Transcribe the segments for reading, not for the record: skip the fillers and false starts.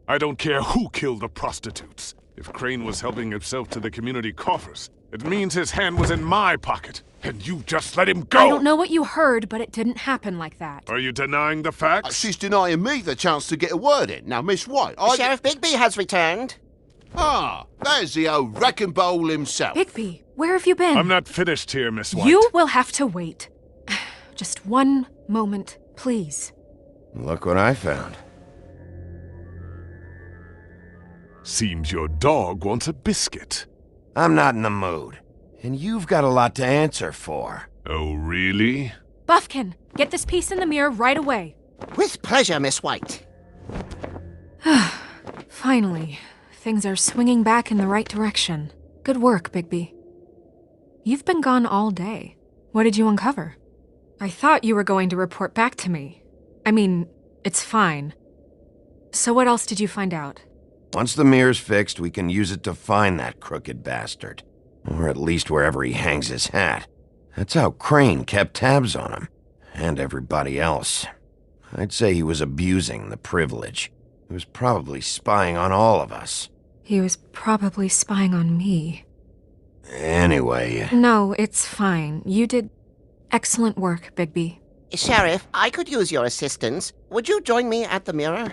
I don't care who killed the prostitutes. If Crane was helping himself to the community coffers, it means his hand was in my pocket, and you just let him go! I don't know what you heard, but it didn't happen like that. Are you denying the facts? She's denying me the chance to get a word in. Now, Miss White, Sheriff Bigby has returned. Ah, there's the old wrecking bowl himself. Bigby, where have you been? I'm not finished here, Miss White. You will have to wait. Just one moment, please. Look what I found. Seems your dog wants a biscuit. I'm not in the mood. And you've got a lot to answer for. Oh, really? Buffkin, get this piece in the mirror right away. With pleasure, Miss White. Finally, things are swinging back in the right direction. Good work, Bigby. You've been gone all day. What did you uncover? I thought you were going to report back to me. I mean, it's fine. So what else did you find out? Once the mirror's fixed, we can use it to find that crooked bastard. Or at least wherever he hangs his hat. That's how Crane kept tabs on him. And everybody else. I'd say he was abusing the privilege. He was probably spying on all of us. He was probably spying on me. Anyway... No, it's fine. You did excellent work, Bigby. Sheriff, I could use your assistance. Would you join me at the mirror?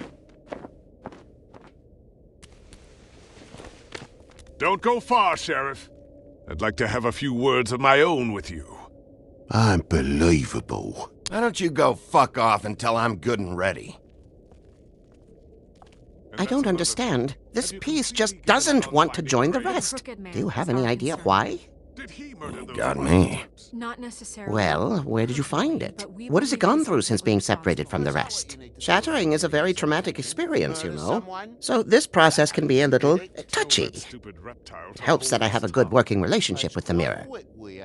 Don't go far, Sheriff. I'd like to have a few words of my own with you. Unbelievable. Why don't you go fuck off until I'm good and ready? I don't understand. This piece just doesn't want to join the rest. Do you have any idea why? Got me. Not necessarily. Well, where did you find it? What has it gone through since being separated from the rest? Shattering is a very traumatic experience, you know. So this process can be a little touchy. It helps that I have a good working relationship with the mirror.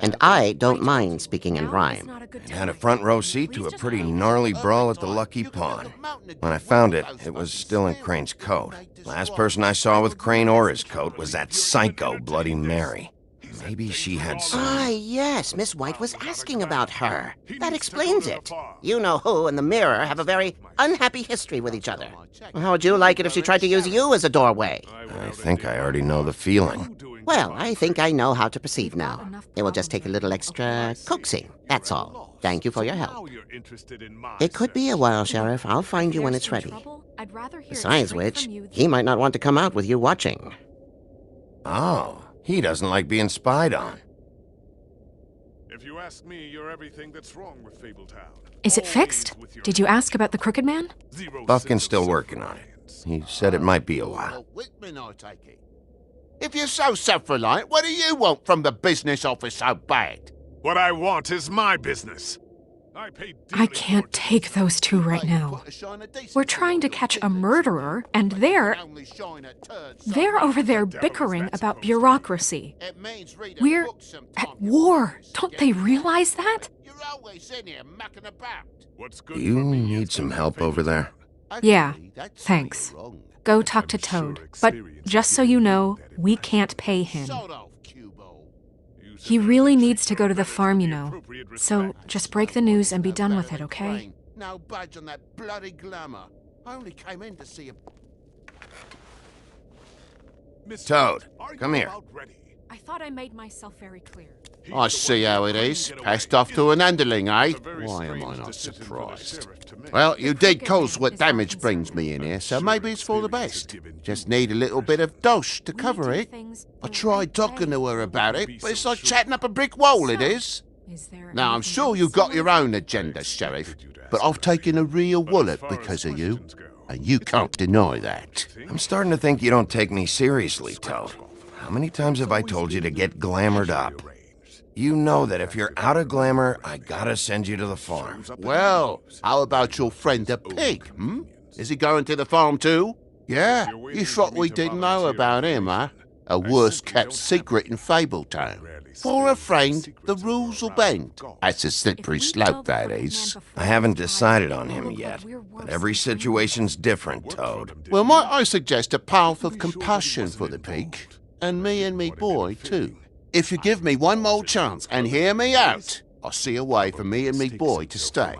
And I don't mind speaking in rhyme. I had a front row seat to a pretty gnarly brawl at the Lucky Pond. When I found it, it was still in Crane's coat. Last person I saw with Crane or his coat was that psycho Bloody Mary. Maybe she had some... Ah, yes, Miss White was asking about her. That explains it. You know who and the mirror have a very unhappy history with each other. How would you like it if she tried to use you as a doorway? I think I already know the feeling. Well, I think I know how to proceed now. It will just take a little extra coaxing, that's all. Thank you for your help. It could be a while, Sheriff. I'll find you when it's ready. Besides which, he might not want to come out with you watching. Oh, he doesn't like being spied on. If you ask me, you're everything that's wrong with Fabletown. Is it fixed? Did you ask about the Crooked Man? Buffkin's still working on it. He said it might be a while. If you're so self-reliant, what do you want from the business office so bad? What I want is my business. I can't take those two right now. We're trying to catch a murderer, and they're over there bickering about bureaucracy. We're at war. Don't they realize that? You need some help over there? Yeah, thanks. Go talk to Toad. But just so you know, we can't pay him. He really needs to go to the farm, you know. So just break the news and be done with it, okay? No budge on that bloody glamour. I only came in to see a... Toad, come here. I thought I made myself very clear. I see how it is. Passed off to an underling, eh? Why am I not surprised? Well, you did cause what damage brings me in here, so maybe it's for the best. Just need a little bit of dosh to cover it. I tried talking to her about it, but it's like chatting up a brick wall, it is. Now, I'm sure you've got your own agenda, Sheriff, but I've taken a real wallop because of you, and you can't deny that. I'm starting to think you don't take me seriously, Toad. How many times have I told you to get glamored up? You know that if you're out of glamour, I gotta send you to the farm. Well, how about your friend the pig, hmm? Is he going to the farm too? Yeah, you thought we didn't know about him, huh? A worst-kept secret in Fabletown. For a friend, the rules will bend. That's a slippery slope, that is. I haven't decided on him yet, but every situation's different, Toad. Well, might I suggest a path of compassion for the pig? And me boy, too. If you give me one more chance and hear me out, I'll see a way for me and me boy to stay.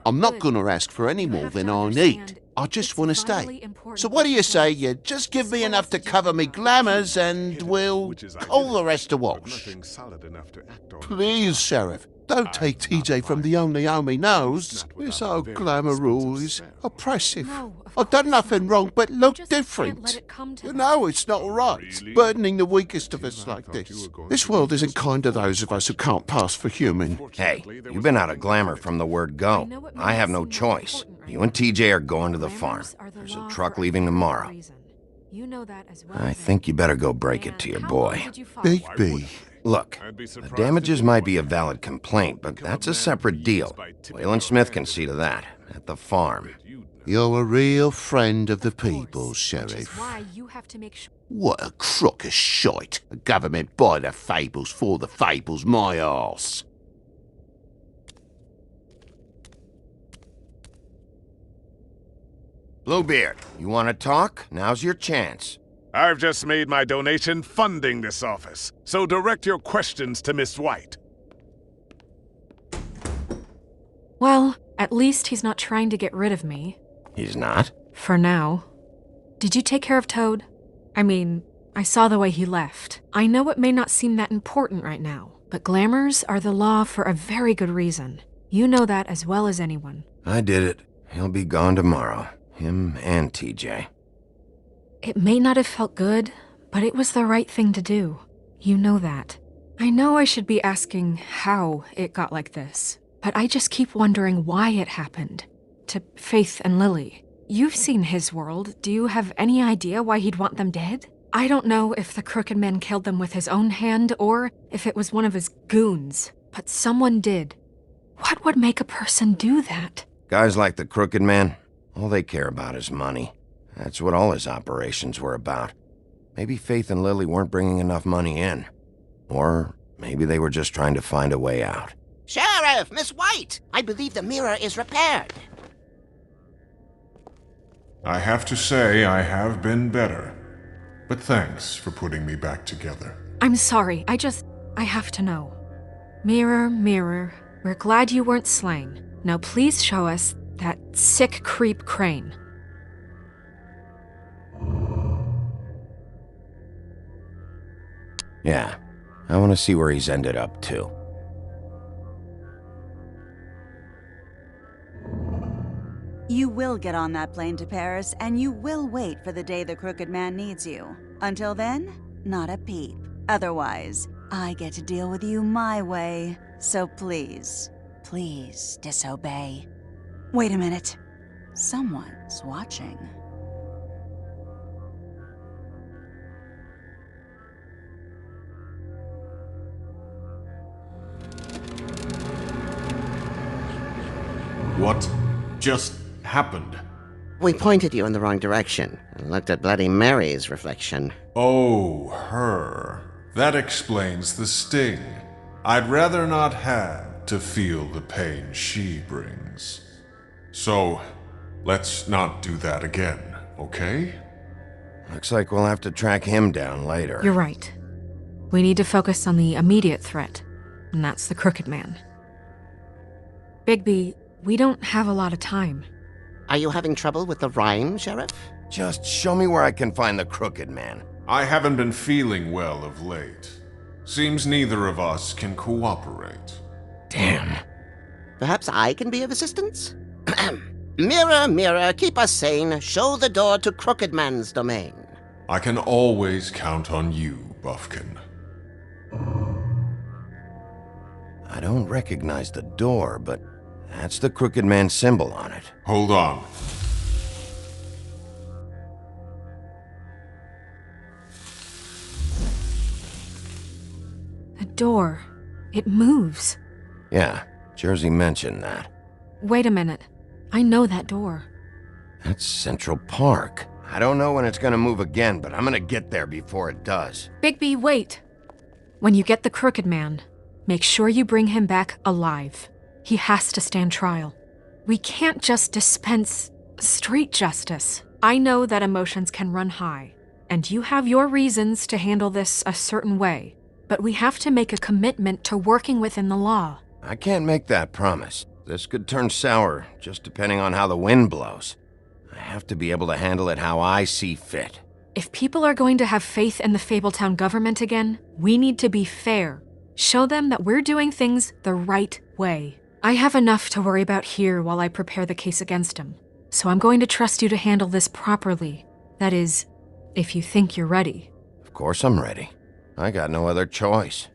I'm not gonna ask for any more than I need. I just It's want to vitally stay. important So what do you that say you you just give me enough to cover me glamours and we'll call the rest a wash? Please, Sheriff, don't take TJ from the only home he knows. This old glamour rule is oppressive. No, of I've done course nothing not. wrong but You look just can't different. let it come to You that. know it's not right, burdening the weakest of us like this. This world isn't kind to those of us who can't pass for human. Hey, you've been out of glamour from the word go. I have no choice. You and TJ are going to the farm. There's a truck leaving tomorrow. You know that as well. I think you better go break it to your boy. Bigby. Look, the damages might be a valid complaint, but that's a separate deal. Wayland Smith can see to that, at the farm. You're a real friend of the people, Sheriff. Why you have to make sure. What a crock of shite. A government by the fables, for the fables, my arse. Bluebeard, you want to talk? Now's your chance. I've just made my donation funding this office, so direct your questions to Miss White. Well, at least he's not trying to get rid of me. He's not? For now. Did you take care of Toad? I mean, I saw the way he left. I know it may not seem that important right now, but glamours are the law for a very good reason. You know that as well as anyone. I did it. He'll be gone tomorrow. Him and TJ. It may not have felt good, but it was the right thing to do. You know that. I know I should be asking how it got like this, but I just keep wondering why it happened. To Faith and Lily. You've seen his world. Do you have any idea why he'd want them dead? I don't know if the Crooked Man killed them with his own hand or if it was one of his goons, but someone did. What would make a person do that? Guys like the Crooked Man, all they care about is money. That's what all his operations were about. Maybe Faith and Lily weren't bringing enough money in. Or maybe they were just trying to find a way out. Sheriff, Miss White! I believe the mirror is repaired. I have to say I have been better. But thanks for putting me back together. I'm sorry, I have to know. Mirror, mirror, we're glad you weren't slain. Now please show us that sick creep Crane. Yeah, I want to see where he's ended up, too. You will get on that plane to Paris, and you will wait for the day the Crooked Man needs you. Until then, not a peep. Otherwise, I get to deal with you my way. So please, please disobey. Wait a minute. Someone's watching. What just happened? We pointed you in the wrong direction and looked at Bloody Mary's reflection. Oh, her. That explains the sting. I'd rather not have to feel the pain she brings. So, let's not do that again, okay? Looks like we'll have to track him down later. You're right. We need to focus on the immediate threat, and that's the Crooked Man. Bigby, we don't have a lot of time. Are you having trouble with the rhyme, Sheriff? Just show me where I can find the Crooked Man. I haven't been feeling well of late. Seems neither of us can cooperate. Damn. Perhaps I can be of assistance? Mirror, mirror, keep us sane. Show the door to Crooked Man's domain. I can always count on you, Buffkin. I don't recognize the door, but that's the Crooked Man symbol on it. Hold on. The door. It moves. Yeah, Jersey mentioned that. Wait a minute. I know that door. That's Central Park. I don't know when it's gonna move again, but I'm gonna get there before it does. Bigby, wait! When you get the Crooked Man, make sure you bring him back alive. He has to stand trial. We can't just dispense street justice. I know that emotions can run high, and you have your reasons to handle this a certain way, but we have to make a commitment to working within the law. I can't make that promise. This could turn sour, just depending on how the wind blows. I have to be able to handle it how I see fit. If people are going to have faith in the Fabletown government again, we need to be fair. Show them that we're doing things the right way. I have enough to worry about here while I prepare the case against him. So I'm going to trust you to handle this properly. That is, if you think you're ready. Of course I'm ready. I got no other choice.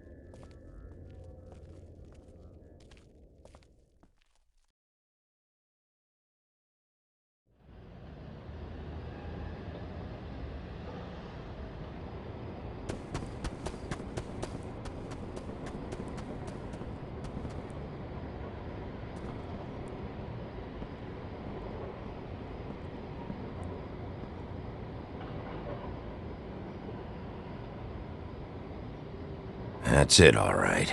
That's it, all right.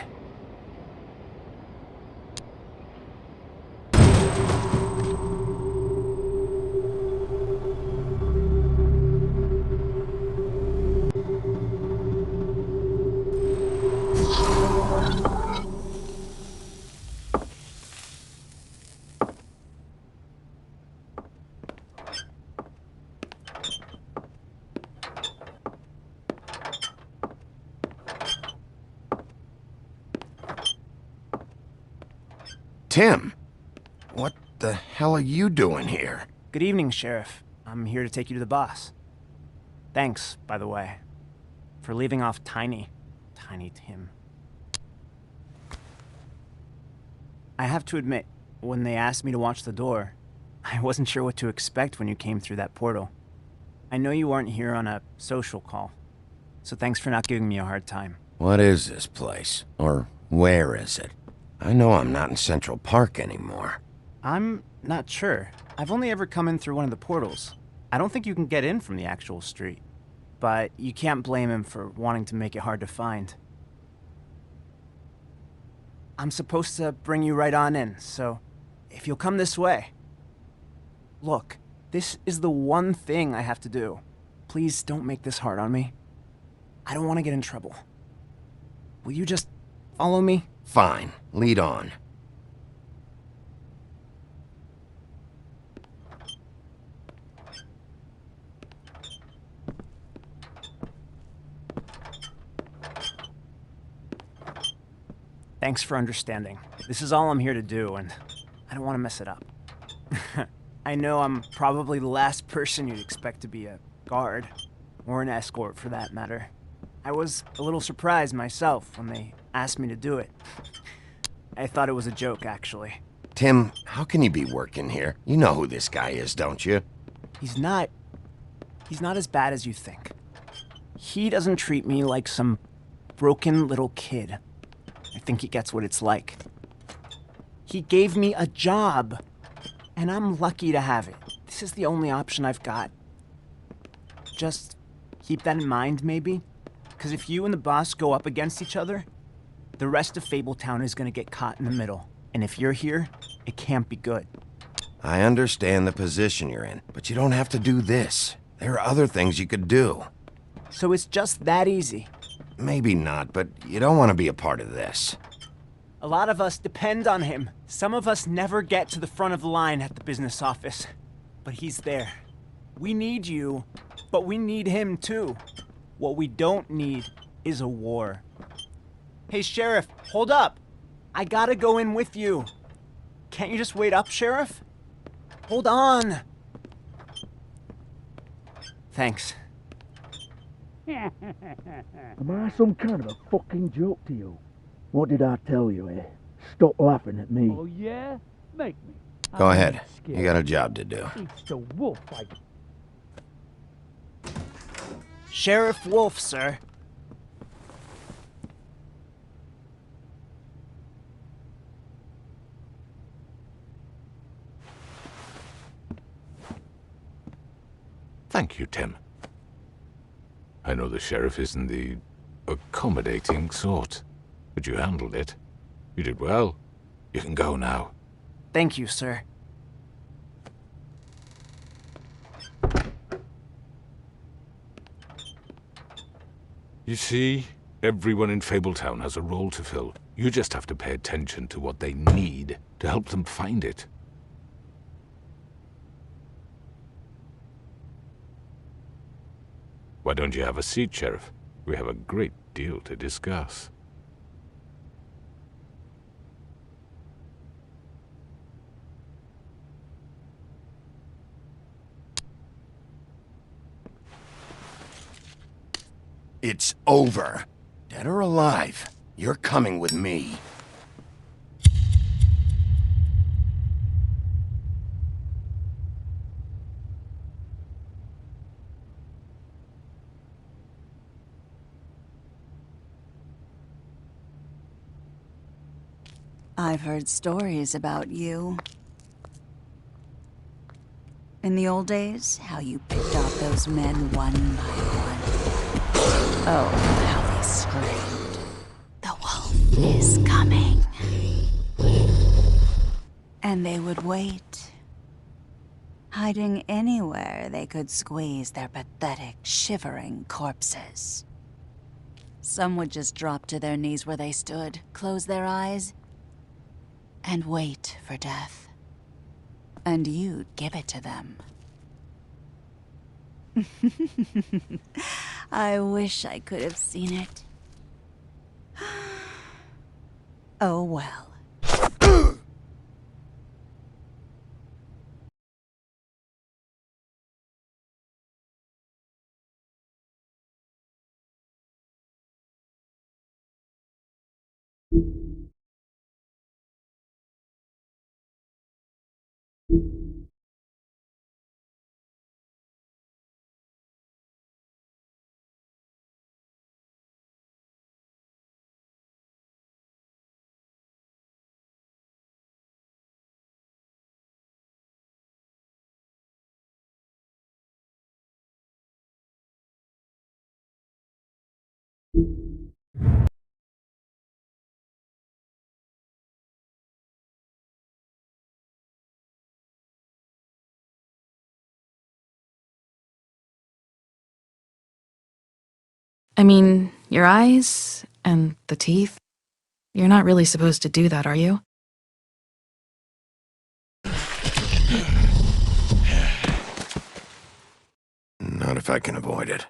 Tim, what the hell are you doing here? Good evening, Sheriff. I'm here to take you to the boss. Thanks, by the way, for leaving off Tiny Tim. I have to admit, when they asked me to watch the door, I wasn't sure what to expect when you came through that portal. I know you aren't here on a social call, so thanks for not giving me a hard time. What is this place? Or where is it? I know I'm not in Central Park anymore. I'm not sure. I've only ever come in through one of the portals. I don't think you can get in from the actual street. But you can't blame him for wanting to make it hard to find. I'm supposed to bring you right on in, so if you'll come this way. Look, this is the one thing I have to do. Please don't make this hard on me. I don't want to get in trouble. Will you just follow me? Fine. Lead on. Thanks for understanding. This is all I'm here to do, and I don't want to mess it up. I know I'm probably the last person you'd expect to be a guard, or an escort for that matter. I was a little surprised myself when they asked me to do it. I thought it was a joke, actually. Tim, how can you be working here? You know who this guy is, don't you? He's not as bad as you think. He doesn't treat me like some broken little kid. I think he gets what it's like. He gave me a job, and I'm lucky to have it. This is the only option I've got. Just keep that in mind, maybe? Because if you and the boss go up against each other, the rest of Fabletown is going to get caught in the middle. And if you're here, it can't be good. I understand the position you're in, but you don't have to do this. There are other things you could do. So it's just that easy. Maybe not, but you don't want to be a part of this. A lot of us depend on him. Some of us never get to the front of the line at the business office. But he's there. We need you, but we need him too. What we don't need is a war. Hey, Sheriff, hold up. I gotta go in with you. Can't you just wait up, Sheriff? Hold on. Thanks. Am I some kind of a fucking joke to you? What did I tell you, eh? Stop laughing at me. Oh, yeah? Make me. Go ahead. You got a job to do. It's the wolf fight. Sheriff Wolf, sir. Thank you, Tim. I know the sheriff isn't the accommodating sort, but you handled it. You did well. You can go now. Thank you, sir. You see, everyone in Fabletown has a role to fill. You just have to pay attention to what they need to help them find it. Why don't you have a seat, Sheriff? We have a great deal to discuss. It's over. Dead or alive, you're coming with me. I've heard stories about you. In the old days, how you picked off those men one by one. Oh, how they screamed. The wolf is coming. And they would wait, hiding anywhere they could squeeze their pathetic, shivering corpses. Some would just drop to their knees where they stood, close their eyes, and wait for death. And you'd give it to them. I wish I could have seen it. Oh well. I mean, your eyes and the teeth. You're not really supposed to do that, are you? Not if I can avoid it.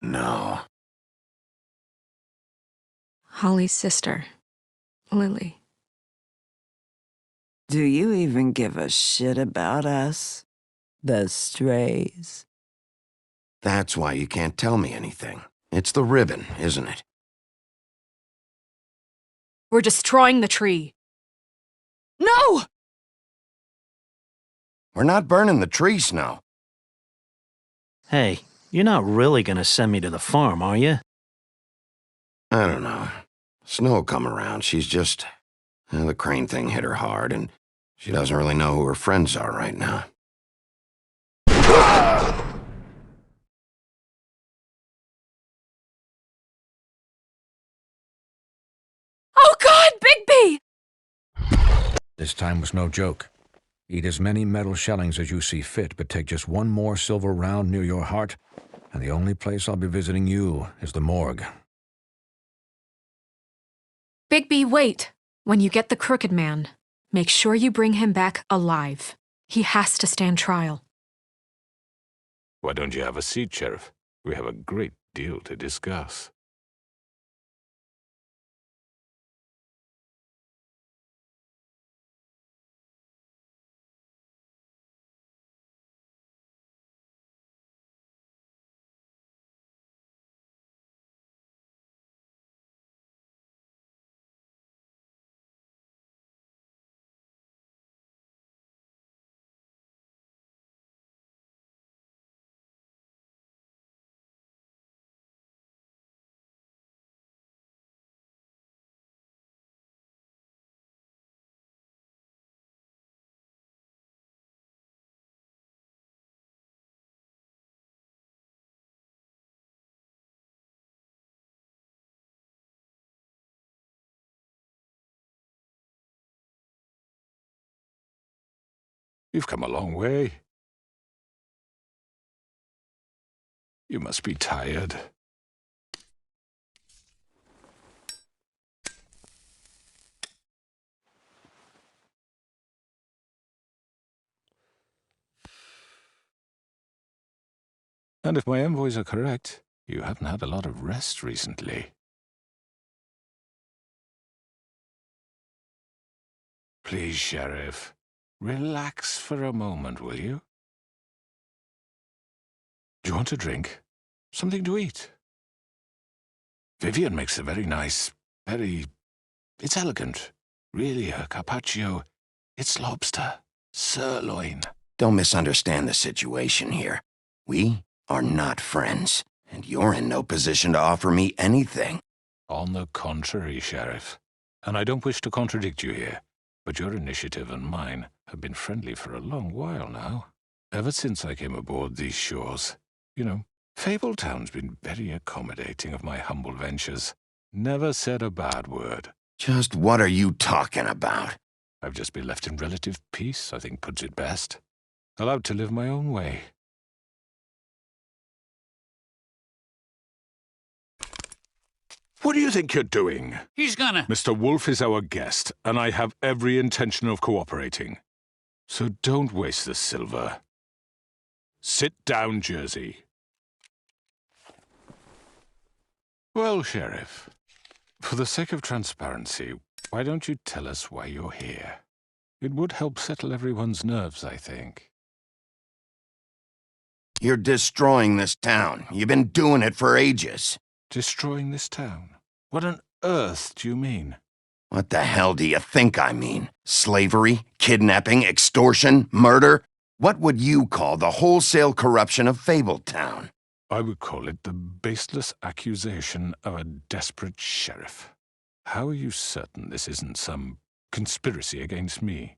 No. Holly's sister, Lily. Do you even give a shit about us? The strays? That's why you can't tell me anything. It's the ribbon, isn't it? We're destroying the tree. No! We're not burning the tree, Snow. Hey, you're not really gonna send me to the farm, are you? I don't know. Snow will come around. She's just... the crane thing hit her hard, and she doesn't really know who her friends are right now. Oh God, Bigby! This time was no joke. Eat as many metal shellings as you see fit, but take just one more silver round near your heart, and the only place I'll be visiting you is the morgue. Bigby, wait. When you get the Crooked Man, make sure you bring him back alive. He has to stand trial. Why don't you have a seat, Sheriff? We have a great deal to discuss. You've come a long way. You must be tired. And if my envoys are correct, you haven't had a lot of rest recently. Please, Sheriff, relax for a moment, will you? Do you want a drink? Something to eat? Vivian makes a very nice, it's elegant. Really, a carpaccio. It's lobster. Sirloin. Don't misunderstand the situation here. We are not friends, and you're in no position to offer me anything. On the contrary, Sheriff. And I don't wish to contradict you here, but your initiative and mine have been friendly for a long while now. Ever since I came aboard these shores. You know, Fabletown's been very accommodating of my humble ventures. Never said a bad word. Just what are you talking about? I've just been left in relative peace, I think puts it best. Allowed to live my own way. What do you think you're doing? He's gonna... Mr. Wolf is our guest, and I have every intention of cooperating. So don't waste the silver. Sit down, Jersey. Well, Sheriff, for the sake of transparency, why don't you tell us why you're here? It would help settle everyone's nerves, I think. You're destroying this town. You've been doing it for ages. Destroying this town? What on earth do you mean? What the hell do you think I mean? Slavery, kidnapping, extortion, murder? What would you call the wholesale corruption of Fabletown? I would call it the baseless accusation of a desperate sheriff. How are you certain this isn't some conspiracy against me?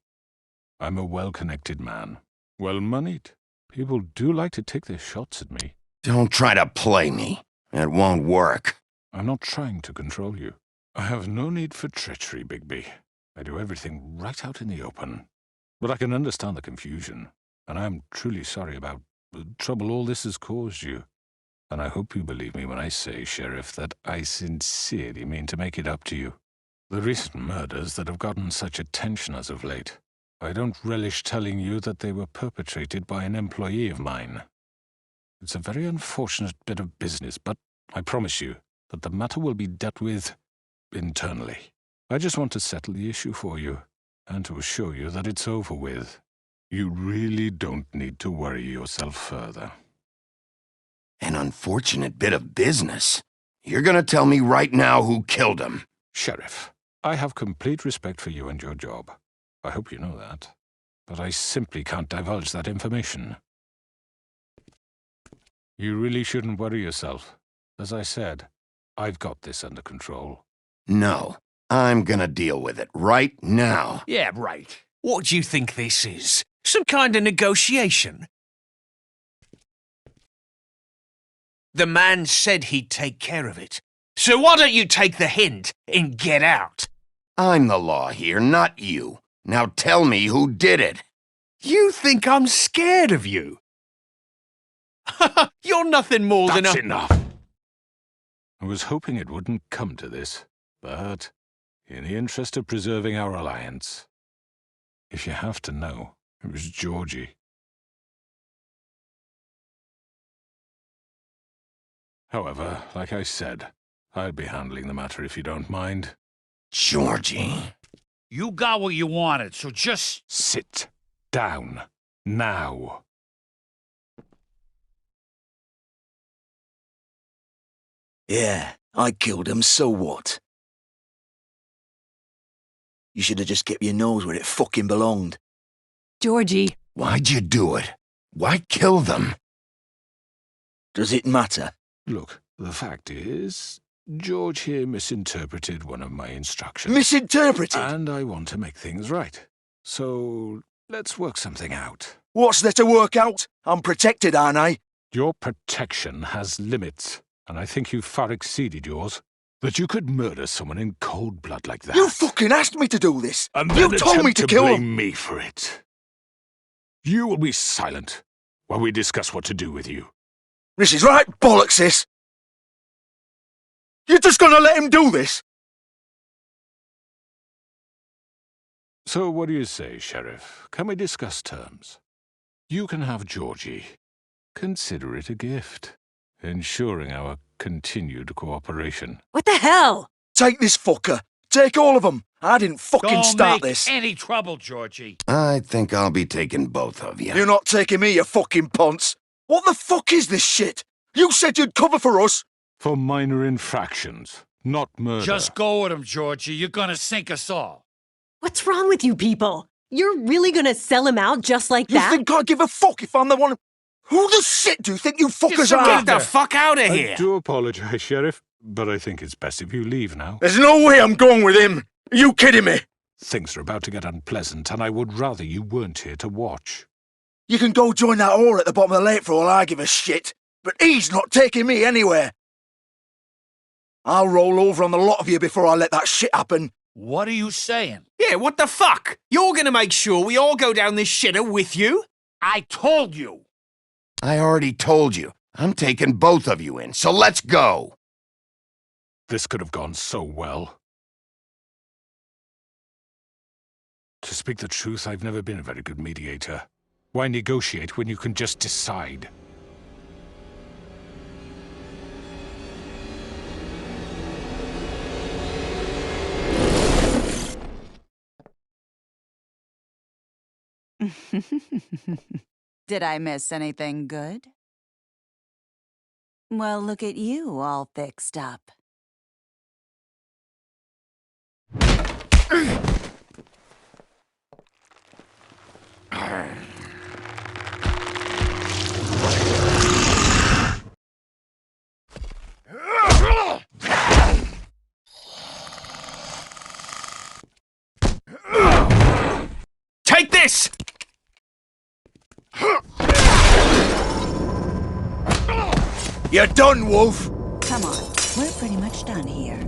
I'm a well-connected man, well-moneyed. People do like to take their shots at me. Don't try to play me. It won't work. I'm not trying to control you. I have no need for treachery, Bigby. I do everything right out in the open. But I can understand the confusion, and I am truly sorry about the trouble all this has caused you. And I hope you believe me when I say, Sheriff, that I sincerely mean to make it up to you. The recent murders that have gotten such attention as of late, I don't relish telling you that they were perpetrated by an employee of mine. It's a very unfortunate bit of business, but I promise you that the matter will be dealt with internally. I just want to settle the issue for you, and to assure you that it's over with. You really don't need to worry yourself further. An unfortunate bit of business? You're gonna tell me right now who killed him? Sheriff, I have complete respect for you and your job. I hope you know that. But I simply can't divulge that information. You really shouldn't worry yourself. As I said, I've got this under control. No, I'm gonna deal with it right now. Yeah, right. What do you think this is? Some kind of negotiation? The man said he'd take care of it. So why don't you take the hint and get out? I'm the law here, not you. Now tell me who did it. You think I'm scared of you? You're nothing more than a... That's enough! I was hoping it wouldn't come to this, but in the interest of preserving our alliance, if you have to know, it was Georgie. However, like I said, I'll be handling the matter if you don't mind. Georgie. You got what you wanted, so just... Sit down. Now. Yeah, I killed him, so what? You should have just kept your nose where it fucking belonged. Georgie. Why'd you do it? Why kill them? Does it matter? Look, the fact is, George here misinterpreted one of my instructions. Misinterpreted? And I want to make things right. So, let's work something out. What's there to work out? I'm protected, aren't I? Your protection has limits, and I think you've far exceeded yours. That you could murder someone in cold blood like that. You fucking asked me to do this! And you then told me to kill blame him! me for it. You will be silent while we discuss what to do with you. This is right bollocks, this! You're just gonna let him do this? So what do you say, Sheriff? Can we discuss terms? You can have Georgie. Consider it a gift, ensuring our continued cooperation. What the hell? Take this fucker. Take all of them. I didn't fucking Don't start make this. any trouble, Georgie. I think I'll be taking both of you. You're not taking me, you fucking ponce. What the fuck is this shit? You said you'd cover for us. For minor infractions, not murder. Just go with him, Georgie. You're gonna sink us all. What's wrong with you people? You're really gonna sell him out just like that? You think I give a fuck if I'm the one... Who the shit do you think you fuckers are? Get the fuck out of here! I do apologize, Sheriff, but I think it's best if you leave now. There's no way I'm going with him. Are you kidding me? Things are about to get unpleasant, and I would rather you weren't here to watch. You can go join that whore at the bottom of the lake for all I give a shit. But he's not taking me anywhere. I'll roll over on the lot of you before I let that shit happen. What are you saying? Yeah, what the fuck? You're gonna make sure we all go down this shitter with you? I told you. I already told you. I'm taking both of you in, so let's go. This could have gone so well. To speak the truth, I've never been a very good mediator. Why negotiate when you can just decide? Did I miss anything good? Well, look at you, all fixed up. Take this! You're done, Wolf. Come on, we're pretty much done here.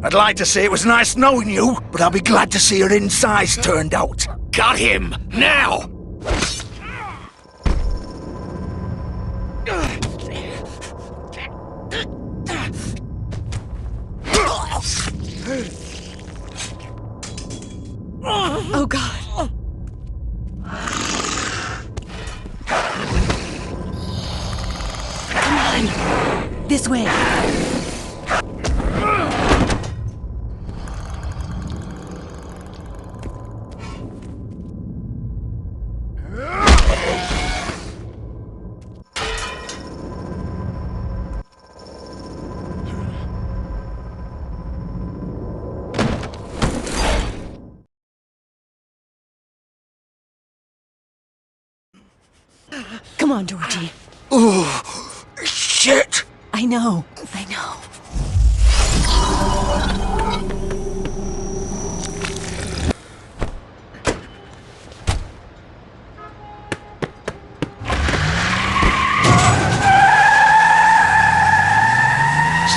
I'd like to say it was nice knowing you, but I'll be glad to see your insides turned out. Got him! Now! Oh, God. Come on. This way. Come on, Georgie. Oh, shit! I know. I know.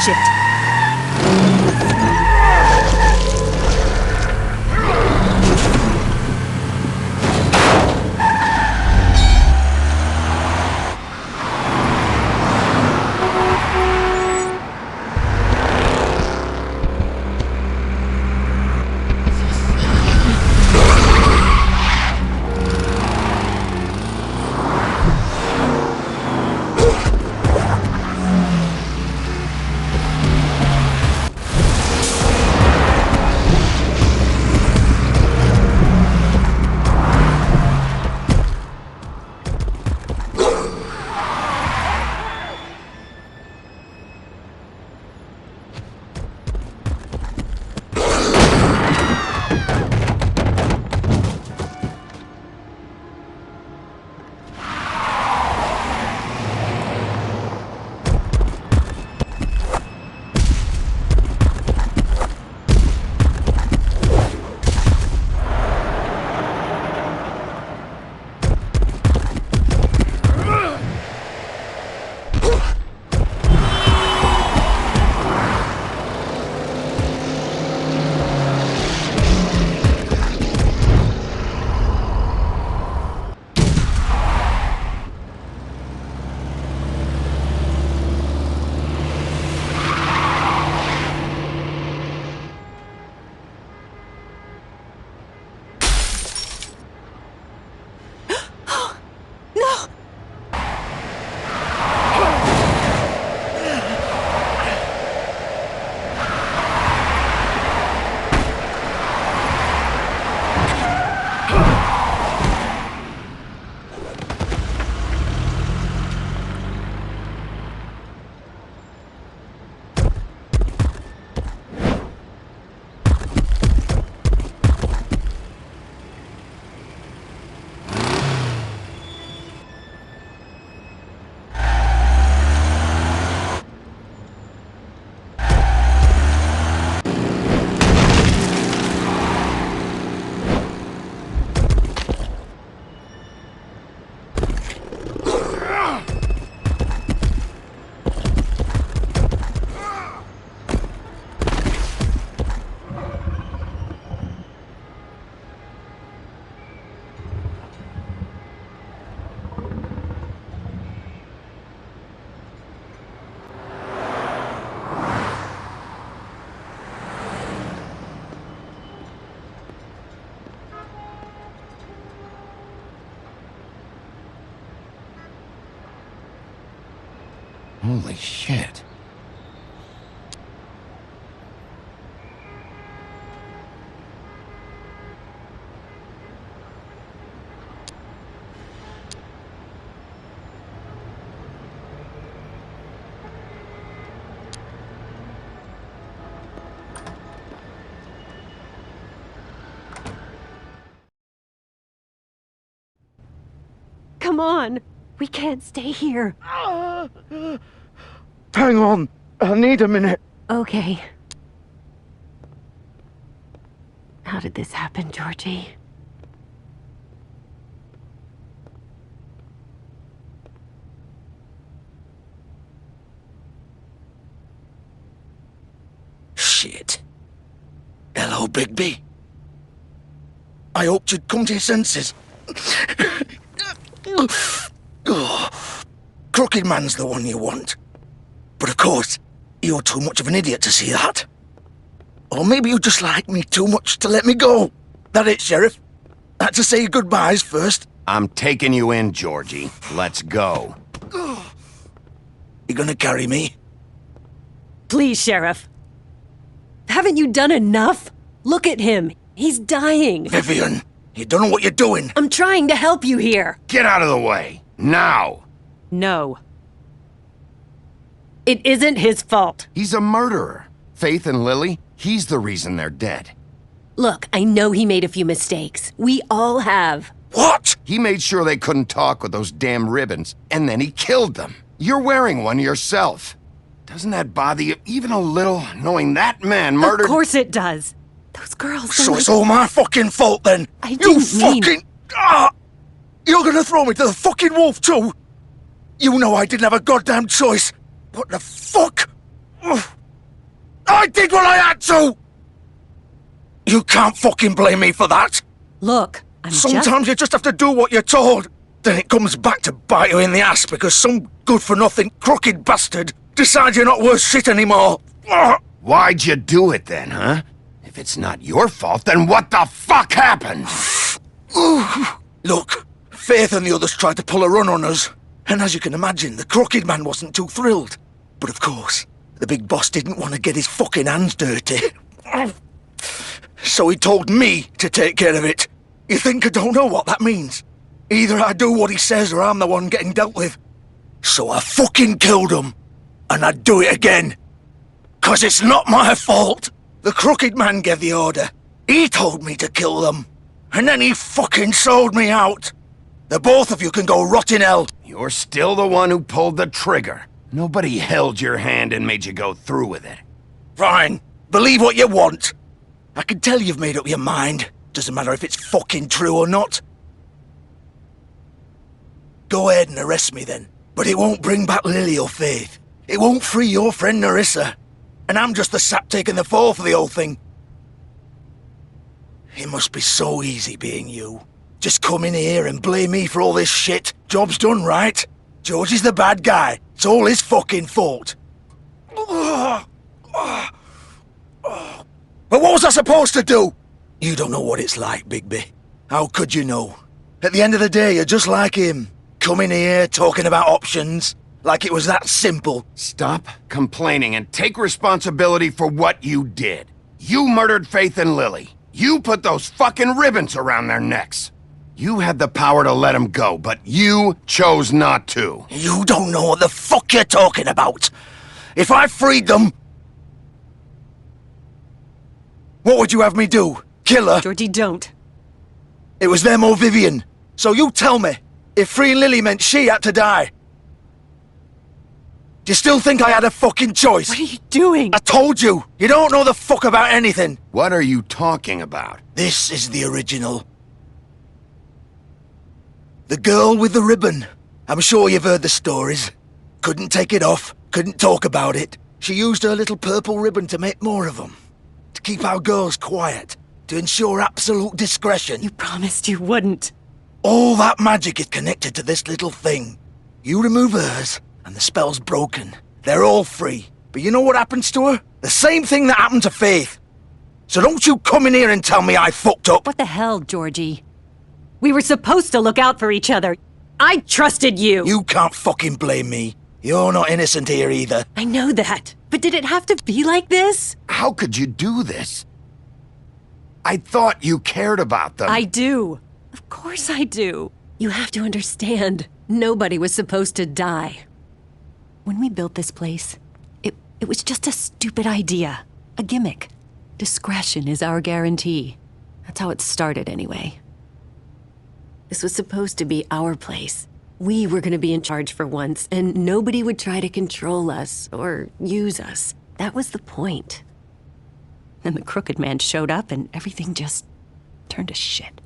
Shit. Holy shit. Come on. We can't stay here. Hang on. I need a minute. Okay. How did this happen, Georgie? Shit. Hello, Bigby. I hoped you'd come to your senses. Crooked Man's the one you want. But of course, you're too much of an idiot to see that. Or maybe you just like me too much to let me go. That it, Sheriff? Had to say your goodbyes first. I'm taking you in, Georgie. Let's go. You gonna carry me? Please, Sheriff. Haven't you done enough? Look at him. He's dying. Vivian, you don't know what you're doing. I'm trying to help you here. Get out of the way. Now. No. It isn't his fault. He's a murderer. Faith and Lily, he's the reason they're dead. Look, I know he made a few mistakes. We all have. What? He made sure they couldn't talk with those damn ribbons, and then he killed them. You're wearing one yourself. Doesn't that bother you even a little, knowing that man murdered— Of course it does. Those girls— So it's all my fucking fault then? I didn't mean— fucking— You're gonna throw me to the fucking wolf too? You know I didn't have a goddamn choice. What the fuck? I did what I had to! You can't fucking blame me for that. Look, Sometimes you just have to do what you're told. Then it comes back to bite you in the ass because some good-for-nothing crooked bastard decides you're not worth shit anymore. Why'd you do it then, huh? If it's not your fault, then what the fuck happened? Look, Faith and the others tried to pull a run on us. And as you can imagine, the Crooked Man wasn't too thrilled. But of course, the big boss didn't want to get his fucking hands dirty. So he told me to take care of it. You think I don't know what that means? Either I do what he says or I'm the one getting dealt with. So I fucking killed him. And I'd do it again. 'Cause it's not my fault. The Crooked Man gave the order. He told me to kill them. And then he fucking sold me out. The both of you can go rot in hell. You're still the one who pulled the trigger. Nobody held your hand and made you go through with it. Fine. Believe what you want. I can tell you've made up your mind. Doesn't matter if it's fucking true or not. Go ahead and arrest me then. But it won't bring back Lily or Faith. It won't free your friend Nerissa. And I'm just the sap taking the fall for the whole thing. It must be so easy being you. Just come in here and blame me for all this shit. Job's done, right? George is the bad guy. It's all his fucking fault. But what was I supposed to do? You don't know what it's like, Bigby. How could you know? At the end of the day, you're just like him. Coming here, talking about options. Like it was that simple. Stop complaining and take responsibility for what you did. You murdered Faith and Lily. You put those fucking ribbons around their necks. You had the power to let them go, but you chose not to. You don't know what the fuck you're talking about. If I freed them... What would you have me do? Kill her? Georgie, don't. It was them or Vivian. So you tell me, if freeing Lily meant she had to die. Do you still think I had a fucking choice? What are you doing? I told you, you don't know the fuck about anything. What are you talking about? This is the original. The girl with the ribbon. I'm sure you've heard the stories. Couldn't take it off, couldn't talk about it. She used her little purple ribbon to make more of them. To keep our girls quiet. To ensure absolute discretion. You promised you wouldn't. All that magic is connected to this little thing. You remove hers, and the spell's broken. They're all free. But you know what happens to her? The same thing that happened to Faith. So don't you come in here and tell me I fucked up. What the hell, Georgie? We were supposed to look out for each other. I trusted you. You can't fucking blame me. You're not innocent here either. I know that, but did it have to be like this? How could you do this? I thought you cared about them. I do. Of course I do. You have to understand, nobody was supposed to die. When we built this place, it was just a stupid idea. A gimmick. Discretion is our guarantee. That's how it started anyway. This was supposed to be our place. We were going to be in charge for once, and nobody would try to control us or use us. That was the point. Then the Crooked Man showed up and everything just turned to shit.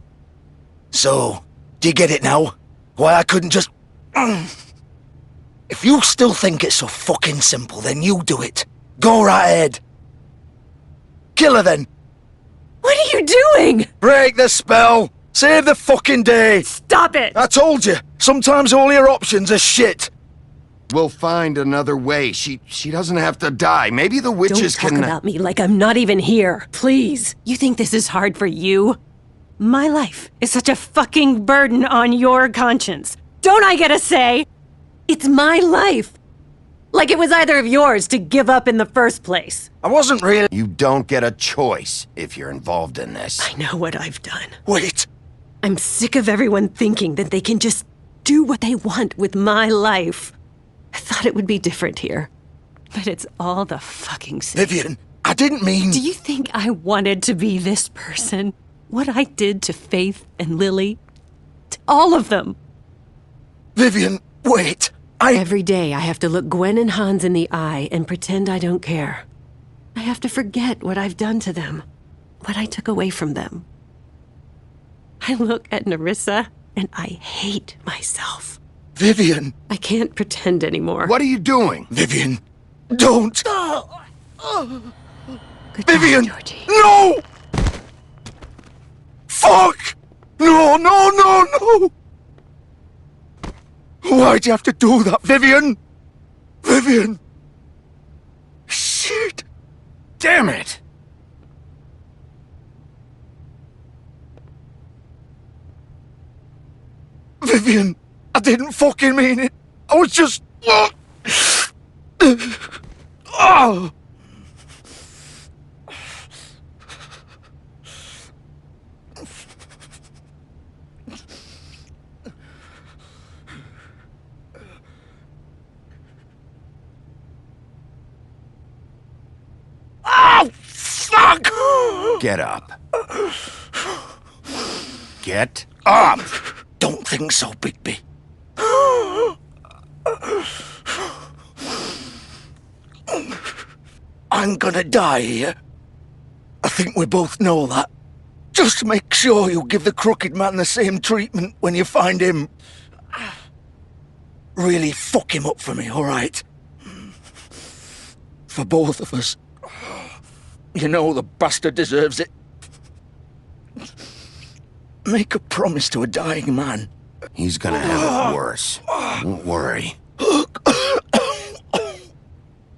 So, do you get it now? Why I couldn't just... If you still think it's so fucking simple, then you do it. Go right ahead. Kill her then. What are you doing? Break the spell. Save the fucking day. Stop it. I told you. Sometimes all your options are shit. We'll find another way. She doesn't have to die. Maybe the witches Don't talk can... about me like I'm not even here. Please. You think this is hard for you? My life is such a fucking burden on your conscience. Don't I get a say? It's my life. Like it was either of yours to give up in the first place. I wasn't really... You don't get a choice if you're involved in this. I know what I've done. Wait. I'm sick of everyone thinking that they can just do what they want with my life. I thought it would be different here. But it's all the fucking same. Vivian, I didn't mean... Do you think I wanted to be this person? What I did to Faith and Lily? To all of them. Vivian, wait. Every day I have to look Gwen and Hans in the eye and pretend I don't care. I have to forget what I've done to them. What I took away from them. I look at Nerissa and I hate myself. Vivian! I can't pretend anymore. What are you doing? Vivian, don't! Goodbye, Vivian! Georgie. No! Fuck! No, no, no, no! Why'd you have to do that, Vivian? Vivian! Shit! Damn it! Vivian, I didn't fucking mean it. I was just... Oh! Oh, fuck! Get up. Get up! Don't think so, Bigby. I'm gonna die here. I think we both know that. Just make sure you give the Crooked Man the same treatment when you find him. Really fuck him up for me, alright? For both of us. You know the bastard deserves it. Make a promise to a dying man. He's gonna have it worse. Don't worry.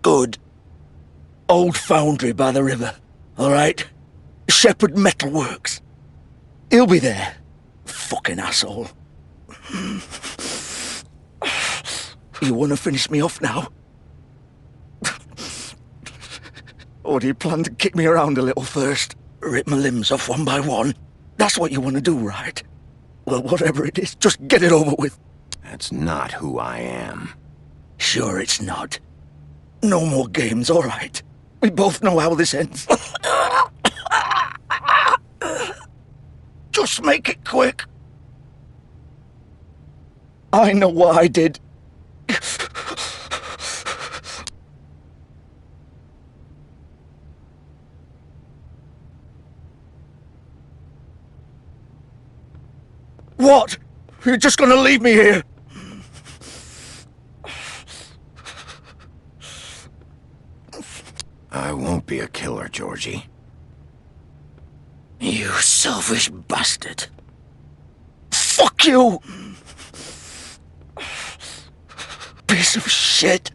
Good. Old foundry by the river, alright? Shepherd Metalworks. He'll be there. Fucking asshole. You wanna finish me off now? Or do you plan to kick me around a little first? Rip my limbs off one by one? That's what you want to do, right? Well, whatever it is, just get it over with. That's not who I am. Sure it's not. No more games, all right. We both know how this ends. Just make it quick. I know what I did. What? You're just gonna leave me here? I won't be a killer, Georgie. You selfish bastard. Fuck you! Piece of shit.